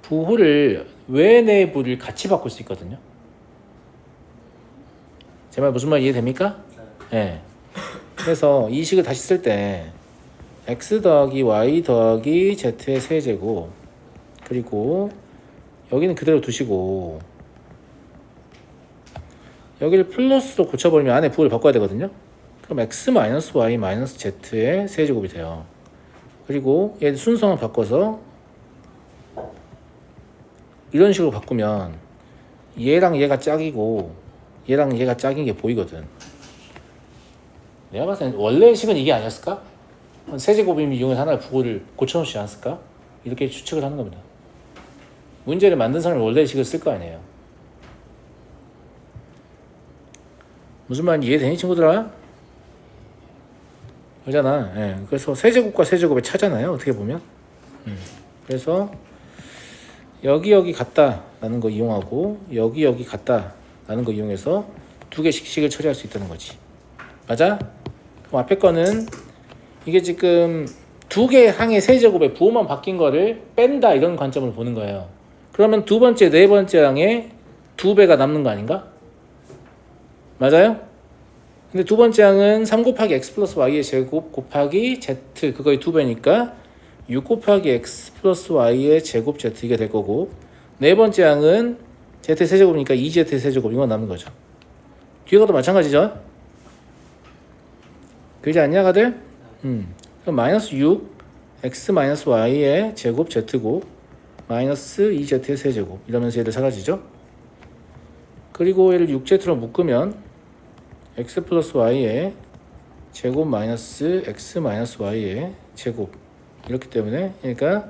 부호를 외내부를 같이 바꿀 수 있거든요. 제 말 무슨 말 이해됩니까? 네. 그래서 이 식을 다시 쓸 때 x 더하기 y 더하기 z의 세제곱 그리고 여기는 그대로 두시고 여기를 플러스로 고쳐버리면 안에 부호를 바꿔야 되거든요. 그럼 x 마이너스 y 마이너스 z의 세제곱이 돼요. 그리고 얘 순서만 바꿔서 이런 식으로 바꾸면 얘랑 얘가 짝이고 얘랑 얘가 짝인 게 보이거든. 내가 봤을 땐 원래의 식은 이게 아니었을까? 세제곱임을 이용해서 하나의 부호를 고쳐놓지 않았을까? 이렇게 추측을 하는 겁니다. 문제를 만든 사람이 원래의 식을 쓸 거 아니에요. 무슨 말인지 이해되니 친구들아? 그러잖아. 예. 그래서 세제곱과 세제곱의 차잖아요. 어떻게 보면. 그래서 여기 같다라는 거 이용하고 여기 같다라는 거 이용해서 2개씩 식을 처리할 수 있다는 거지. 맞아? 그럼 앞에 거는 이게 지금 2개 항의 세제곱의 부호만 바뀐 거를 뺀다 이런 관점으로 보는 거예요. 그러면 두 번째, 네 번째 항에 2배가 남는 거 아닌가? 맞아요? 근데 두 번째 항은 3 곱하기 x 플러스 y의 제곱 곱하기 z 그거의 2배니까 6 곱하기 x 플러스 y의 제곱 z 이게 될 거고 네 번째 항은 z 세제곱이니까 2z 세제곱 이건 남는 거죠. 뒤에 것도 마찬가지죠. 그러지 않냐 다들? 그럼 마이너스 6 x 마이너스 y의 제곱 z고 마이너스 2z의 세제곱 이러면서 얘들 사라지죠. 그리고 얘를 6z로 묶으면 x 플러스 y의 제곱 마이너스 x 마이너스 y의 제곱 이렇기 때문에 그러니까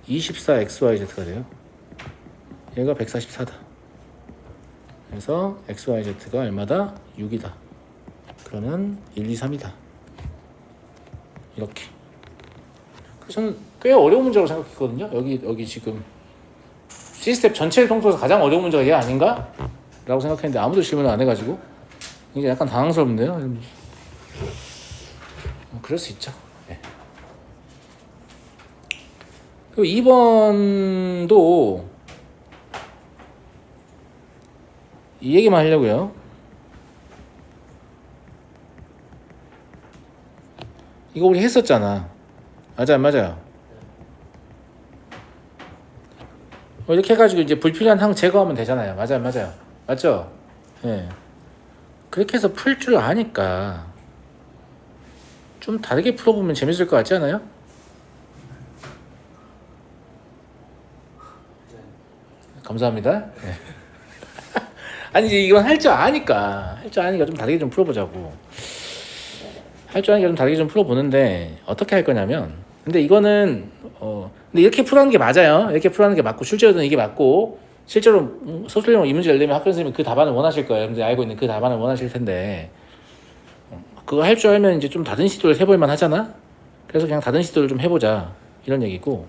24xyz가 돼요. 얘가 144다. 그래서 xyz가 얼마다? 6이다. 그러면 1, 2, 3이다. 이렇게. 그래서 저는 꽤 어려운 문제라고 생각했거든요. 여기 지금 시스템 전체를 통틀어서 가장 어려운 문제가 얘 아닌가? 라고 생각했는데 아무도 질문을 안 해가지고 이게 약간 당황스럽네요. 그럴 수 있죠. 네. 그리고 2번도 이 얘기만 하려고요. 이거 우리 했었잖아. 맞아요, 맞아요. 이렇게 해가지고 이제 불필요한 항 제거하면 되잖아요. 맞아요, 맞아요. 맞죠? 예. 네. 그렇게 해서 풀 줄 아니까 좀 다르게 풀어보면 재밌을 것 같지 않아요? 감사합니다. 네. 아니 이제 이건 할 줄 아니까 좀 다르게 좀 풀어보자고. 할 줄 아니까 좀 다르게 좀 풀어보는데 어떻게 할 거냐면, 근데 이거는 근데 이렇게 풀어하는 게 맞아요. 이렇게 풀어하는 게 맞고 실제로는 이게 맞고, 실제로 서술형으로 이 문제를 내면 학교 선생님이 그 답안을 원하실 거예요. 여러분들이 알고 있는 그 답안을 원하실 텐데, 그거 할 줄 알면 이제 좀 다른 시도를 해볼 만 하잖아. 그래서 그냥 다른 시도를 좀 해보자 이런 얘기고,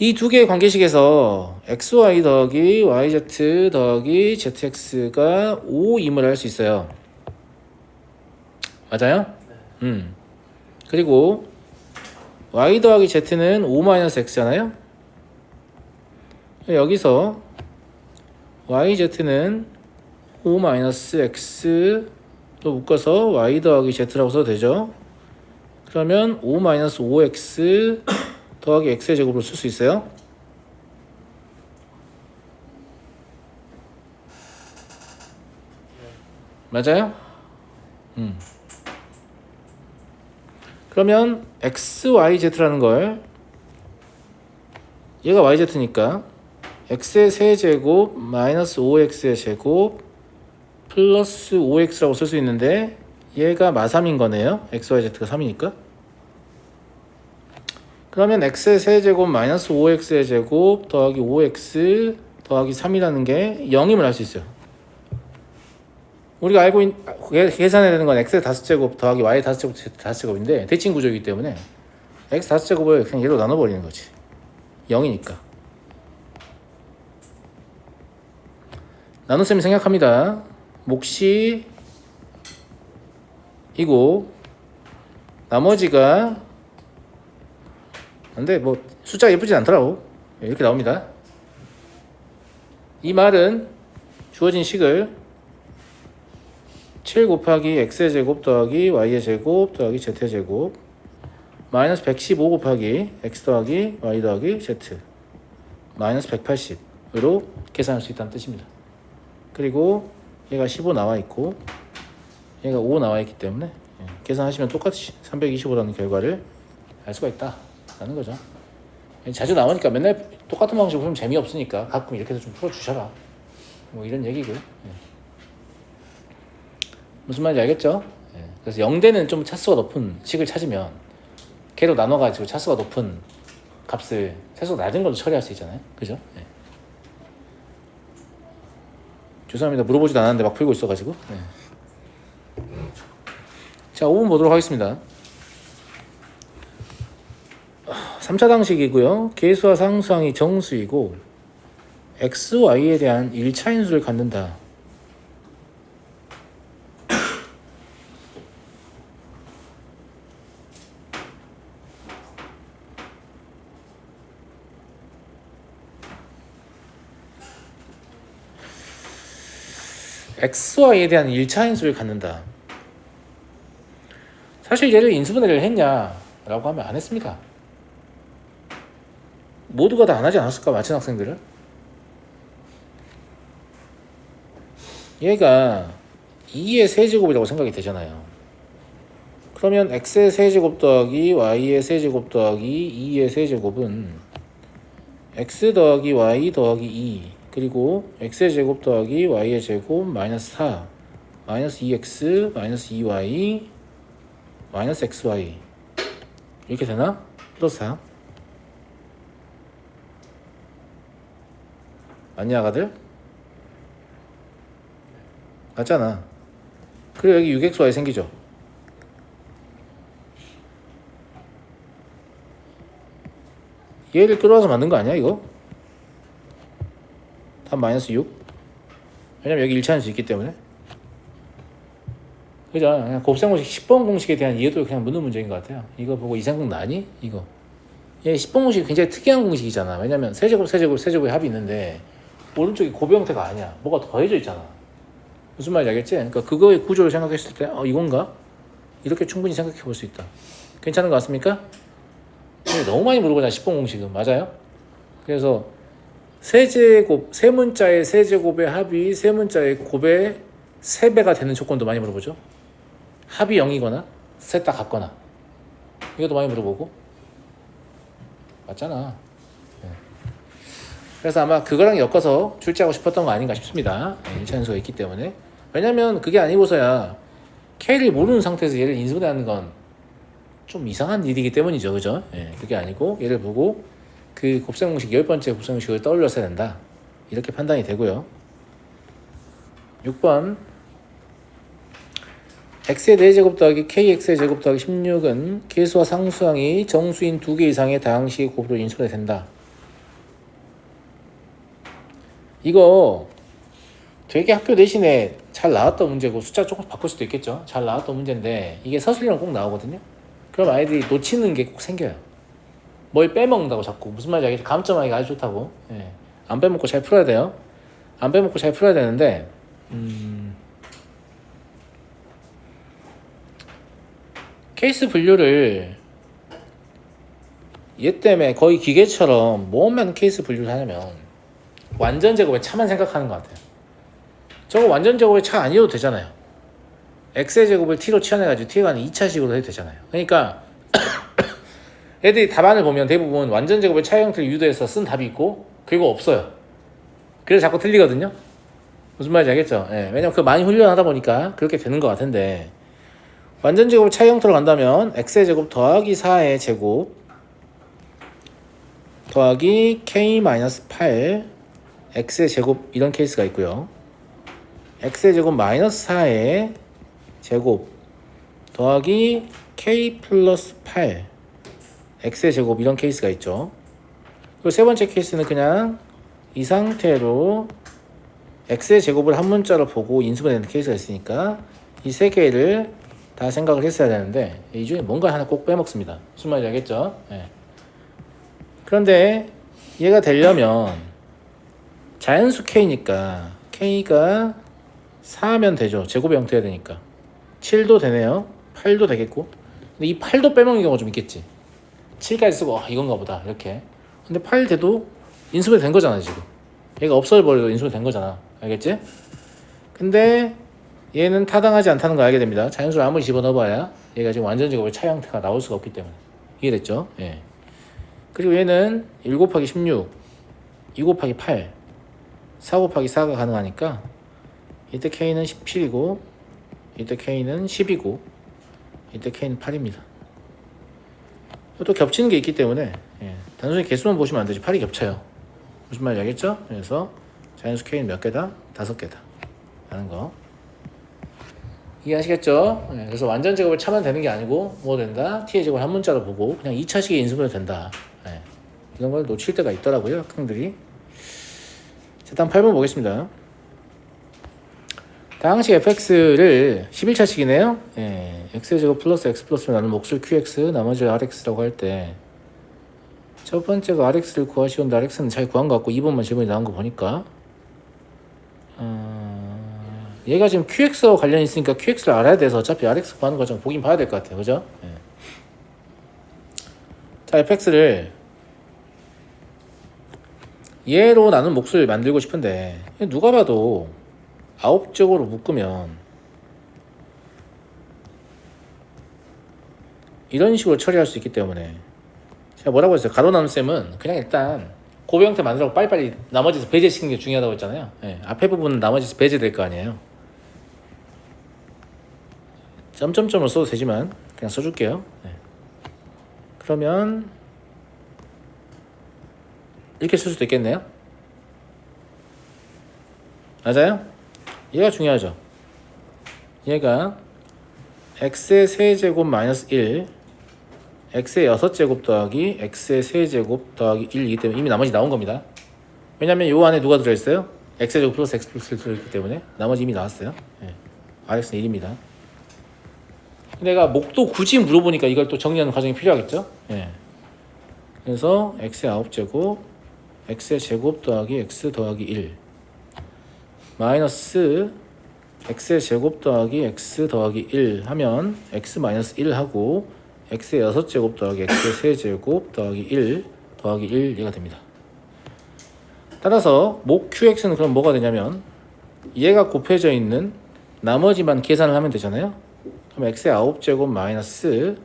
이 두 개의 관계식에서 xy 더하기 yz 더하기 zx가 5임을 할 수 있어요. 맞아요? 그리고 y 더하기 z는 5-x잖아요. 여기서 yz는 5-x로 묶어서 y 더하기 z라고 써도 되죠. 그러면 5-5x 더하기 x의 제곱으로 쓸 수 있어요. 맞아요? 그러면 xyz라는 걸, 얘가 yz니까 x의 세제곱 마이너스 5x의 제곱 플러스 5x라고 쓸 수 있는데, 얘가 마3인 거네요. xyz가 3이니까. 그러면 x의 세제곱 마이너스 5x의 제곱 더하기 5x 더하기 3이라는 게 0임을 할 수 있어요. 우리가 계산해야 되는 건 x의 5제곱 더하기 y의 5제곱 5제곱인데 대칭 구조이기 때문에 x 5제곱을 그냥 얘로 나눠버리는 거지. 0이니까. 나눗셈이 생략합니다. 몫이 이고 나머지가, 근데 뭐 숫자가 예쁘진 않더라고. 이렇게 나옵니다. 이 말은 주어진 식을 7 곱하기 x의 제곱 더하기 y의 제곱 더하기 z의 제곱 마이너스 115 곱하기 x 더하기 y 더하기 z 마이너스 180으로 계산할 수 있다는 뜻입니다. 그리고 얘가 15 나와 있고 얘가 5 나와 있기 때문에 계산하시면 똑같이 325라는 결과를 알 수가 있다라는 거죠. 자주 나오니까 맨날 똑같은 방식으로 풀면 재미없으니까 가끔 이렇게 해서 좀 풀어주셔라, 뭐 이런 얘기고요. 무슨 말인지 알겠죠? 그래서 0대는 좀 차수가 높은 식을 찾으면 걔로 나눠가지고 차수가 높은 값을 차수가 낮은 걸로 처리할 수 있잖아요. 그죠? 죄송합니다. 물어보지도 않았는데 막 풀고 있어가지고. 자, 5번 보도록 하겠습니다. 3차 방식이고요. 계수와 상수항이 정수이고 x, y에 대한 1차인수를 갖는다. xy에 대한 1차인수를 갖는다. 사실 얘를 인수분해를 했냐라고 하면 안 했습니다. 모두가 다 안 하지 않았을까? 마친 학생들은? 얘가 2의 세제곱이라고 생각이 되잖아요. 그러면 x의 세제곱 더하기 y의 세제곱 더하기 2의 세제곱은 x 더하기 y 더하기 2 그리고 x의 제곱 더하기 y의 제곱 마이너스 4 마이너스 2x 마이너스 2y 마이너스 xy 이렇게 되나? 플러스 4. 맞냐 아가들? 맞잖아. 그리고 여기 6xy 생기죠. 얘를 끌어와서 만든 거 아니야 이거? 답 마이너스 6. 왜냐면 여기 1차할 수 있기 때문에. 그죠? 그냥 곱셈 공식 10번 공식에 대한 이해도 그냥 묻는 문제인 것 같아요. 이거 보고 이상공 나니? 이거. 얘 10번 공식이 굉장히 특이한 공식이잖아. 왜냐면 세제곱의 합이 있는데 오른쪽이 곱의 형태가 아니야. 뭐가 더해져 있잖아. 무슨 말인지 알겠지? 그러니까 그거의 구조를 생각했을 때 이건가? 이렇게 충분히 생각해 볼 수 있다. 괜찮은 것 같습니까? 너무 많이 물어보잖아 10번 공식은. 맞아요? 그래서 세제곱, 세 문자의 세제곱의 합이 세 문자의 곱의 3배가 되는 조건도 많이 물어보죠. 합이 0이거나 셋 다 같거나. 이것도 많이 물어보고. 맞잖아. 그래서 아마 그거랑 엮어서 출제하고 싶었던 거 아닌가 싶습니다. 1차 연수가 있기 때문에. 왜냐면 그게 아니고서야 K를 모르는 상태에서 얘를 인수분해하는 건 좀 이상한 일이기 때문이죠. 그죠? 그게 아니고 얘를 보고 그 곱셈 공식 10번째 곱셈 공식을 떠올렸어야 된다. 이렇게 판단이 되고요. 6번 x의 4제곱 더하기 kx의 제곱 더하기 16은 계수와 상수항이 정수인 2개 이상의 다항식의 곱으로 인수분해 된다. 이거 되게 학교 내신에 잘 나왔던 문제고 숫자 조금 바꿀 수도 있겠죠. 잘 나왔던 문제인데 이게 서술이랑 꼭 나오거든요. 그럼 아이들이 놓치는 게 꼭 생겨요. 뭘 빼먹는다고 자꾸. 무슨 말인지 알겠죠? 감점하기가 아주 좋다고. 안 빼먹고 잘 풀어야 돼요. 안 빼먹고 잘 풀어야 되는데 케이스 분류를 얘 때문에 거의 기계처럼 뭐만 케이스 분류를 하냐면 완전 제곱의 차만 생각하는 것 같아요. 저거 완전 제곱의 차 아니어도 되잖아요. x의 제곱을 t로 치환해가지고 t가 아닌 2차식으로 해도 되잖아요. 그러니까 애들이 답안을 보면 대부분 완전 제곱의 차 형태를 유도해서 쓴 답이 있고 그리고 없어요. 그래서 자꾸 틀리거든요. 무슨 말인지 알겠죠? 왜냐면 그 많이 훈련하다 보니까 그렇게 되는 것 같은데 완전 제곱을 차 형태로 간다면 x의 제곱 더하기 4의 제곱 더하기 k-8 x의 제곱 이런 케이스가 있고요. x의 제곱 마이너스 4의 제곱 더하기 k 플러스 8 x의 제곱 이런 케이스가 있죠. 그리고 세 번째 케이스는 그냥 이 상태로 x의 제곱을 한 문자로 보고 인수분해되는 케이스가 있으니까 이 세 개를 다 생각을 했어야 되는데 이 중에 뭔가 하나 꼭 빼먹습니다. 무슨 말인지 알겠죠? 그런데 얘가 되려면 자연수 k니까 k가 4면 되죠. 제곱의 형태가 되니까 7도 되네요. 8도 되겠고. 근데 이 8도 빼먹는 경우가 좀 있겠지. 7까지 쓰고 이건가 보다 이렇게. 근데 8 돼도 인수분해 된 거잖아 지금. 얘가 없어져버려도 인수분해 된 거잖아. 알겠지? 근데 얘는 타당하지 않다는 걸 알게 됩니다. 자연수를 아무리 집어넣어봐야 얘가 지금 완전 제곱의 차 형태가 나올 수가 없기 때문에. 이해됐죠? 그리고 얘는 1 곱하기 16 2 곱하기 8 4 곱하기 4가 가능하니까 이때 K는 17이고 이때 K는 10이고 이때 K는 8입니다. 또 겹치는 게 있기 때문에 단순히 개수만 보시면 안 되지 8이 겹쳐요. 무슨 말인지 알겠죠? 그래서 자연수 K는 몇 개다? 5개다 라는 거 이해하시겠죠? 그래서 완전 제곱을 차면 되는 게 아니고 뭐 된다? T의 제곱을 한 문자로 보고 그냥 2차식에 인수분해 된다. 이런 걸 놓칠 때가 있더라고요 학생들이. 자, 다음 8번 보겠습니다. 다항식 fx를 11차식이네요. x의 제곱 플러스 x 플러스로 나눈 몫을 qx 나머지를 rx라고 할 때 첫 번째가 rx를 구하시는데 rx는 잘 구한 것 같고 2번만 질문이 나온 거 보니까 얘가 지금 qx와 관련이 있으니까 qx를 알아야 돼서 어차피 rx 구하는 과정 보긴 봐야 될 것 같아요. 그죠? 자, fx를 얘로 나눈 몫을 만들고 싶은데 누가 봐도 아홉적으로 묶으면 이런 식으로 처리할 수 있기 때문에 제가 뭐라고 했어요? 가로 나눈 셈은 그냥 일단 곱의 형태 만들고 빨리빨리 나머지에서 배제시키는 게 중요하다고 했잖아요. 앞에 부분은 나머지에서 배제될 거 아니에요. 점점점으로 써도 되지만 그냥 써줄게요. 그러면 이렇게 쓸 수도 있겠네요. 맞아요? 얘가 중요하죠. 얘가 x의 세제곱 마이너스 1 x의 6제곱 더하기 x의 세제곱 더하기 1이기 때문에 이미 나머지 나온 겁니다. 왜냐면 요 안에 누가 들어있어요? x제곱 플러스 x 플러스 1 들어있기 때문에 나머지 이미 나왔어요. 예. rx는 1입니다. 내가 목도 굳이 물어보니까 이걸 또 정리하는 과정이 필요하겠죠? 예. 그래서 x의 9제곱 x의 제곱 더하기 x 더하기 1 마이너스 x의 제곱 더하기 x 더하기 1 하면 x 마이너스 1 하고 x의 6제곱 더하기 x의 세제곱 더하기 1 더하기 1 얘가 됩니다. 따라서 목 qx는 그럼 뭐가 되냐면 얘가 곱해져 있는 나머지만 계산을 하면 되잖아요. 그럼 x의 9제곱 마이너스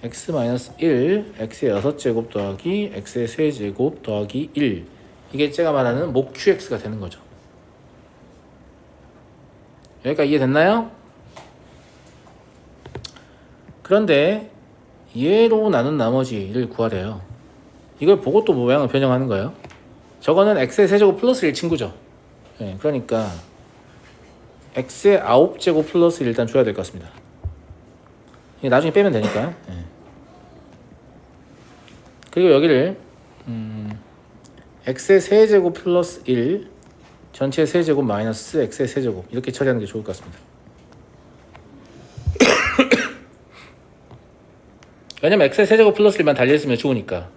x 마이너스 1 x의 6제곱 더하기 x의 세제곱 더하기 1 이게 제가 말하는 목 qx가 되는 거죠. 여기까지 이해됐나요? 그런데 얘로 나눈 나머지를 구하래요. 이걸 보고 또 모양을 변형하는 거예요. 저거는 x의 세제곱 플러스 1 친구죠. 네, 그러니까 x의 9제곱 플러스 1 일단 줘야 될 것 같습니다. 이게 나중에 빼면 되니까. 네. 그리고 여기를 x의 세제곱 플러스 1 전체 세제곱 마이너스 x의 세제곱 이렇게 처리하는 게 좋을 것 같습니다. 왜냐면 x의 세제곱 플러스 1만 달려있으면 좋으니까.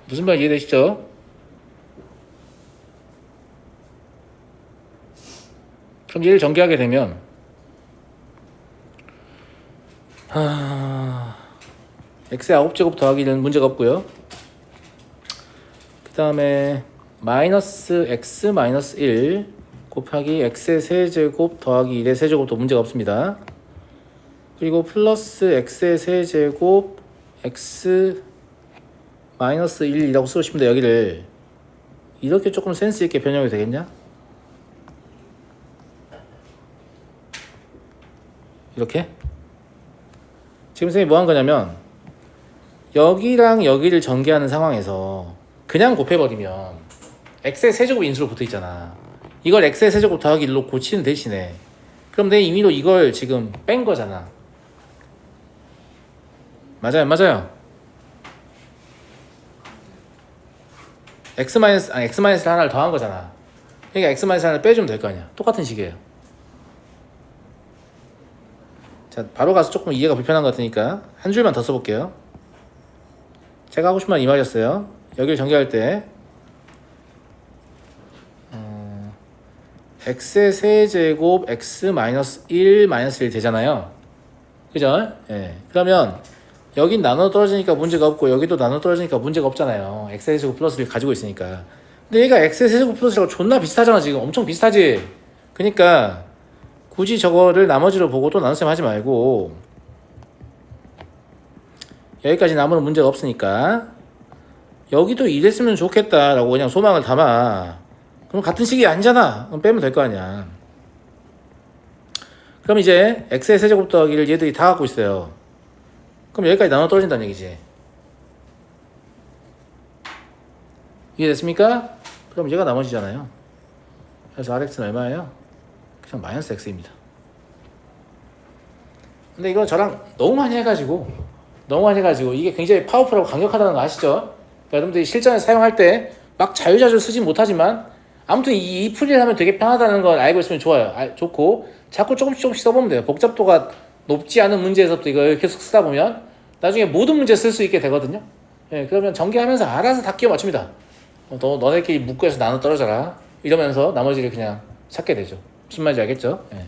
무슨 말 이해되시죠? 그럼 얘를 전개하게 되면 x의 9제곱 더하기는 문제가 없고요. 그 다음에 마이너스 x 마이너스 1 곱하기 x의 세제곱 더하기 1의 세제곱도 문제가 없습니다. 그리고 플러스 x의 세제곱 x 마이너스 1이라고 쓰고 싶은데 여기를 이렇게 조금 센스 있게 변형이 되겠냐? 이렇게? 지금 선생님이 뭐 한 거냐면 여기랑 여기를 전개하는 상황에서 그냥 곱해버리면 x의 세제곱 인수로 붙어 있잖아. 이걸 x의 세제곱 더하기 1로 고치는 대신에 그럼 내 임의로 이걸 지금 뺀 거잖아. 맞아요, 맞아요. x 하나를 더한 거잖아. 그러니까 x 하나를 빼주면 될 거 아니야. 똑같은 식이에요. 자, 바로 가서 조금 이해가 불편한 것 같으니까 한 줄만 더 써볼게요. 제가 하고 싶은 말 이 말이었어요. 여기를 전개할 때 x의 세제곱 x 마이너스 1 마이너스 1 되잖아요. 그죠? 예. 그러면 여긴 나눠 떨어지니까 문제가 없고 여기도 나눠 떨어지니까 문제가 없잖아요. x의 세제곱 플러스 1 가지고 있으니까. 근데 얘가 x의 세제곱 플러스 1하고 존나 비슷하잖아. 지금 엄청 비슷하지. 그러니까 굳이 저거를 나머지로 보고 또 나눗셈 하지 말고 여기까지 남으면 문제가 없으니까 여기도 이랬으면 좋겠다라고 그냥 소망을 담아. 그럼 같은 식이 아니잖아. 그럼 빼면 될 거 아니야. 그럼 이제 x의 세제곱 더하기를 얘들이 다 갖고 있어요. 그럼 여기까지 나눠 떨어진다는 얘기지. 이해됐습니까? 그럼 얘가 나머지잖아요. 그래서 rx는 얼마예요? 그냥 마이너스 x입니다. 근데 이거 저랑 너무 많이 해가지고 이게 굉장히 파워풀하고 강력하다는 거 아시죠? 그러니까 여러분들이 실전에 사용할 때 막 자유자주 쓰진 못하지만 아무튼 이 풀이를 하면 되게 편하다는 걸 알고 있으면 좋아요. 좋고 자꾸 조금씩 써보면 돼요. 복잡도가 높지 않은 문제에서부터 이걸 계속 쓰다 보면 나중에 모든 문제 쓸 수 있게 되거든요. 예, 그러면 전개하면서 알아서 다 끼워 맞춥니다. 너네끼리 묶어서 나눠 떨어져라 이러면서 나머지를 그냥 찾게 되죠. 무슨 말인지 알겠죠? 예.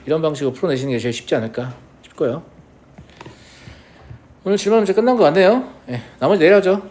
이런 방식으로 풀어내시는 게 제일 쉽지 않을까 싶고요. 오늘 질문 문제 끝난 거 같네요. 예, 나머지 내일 하죠.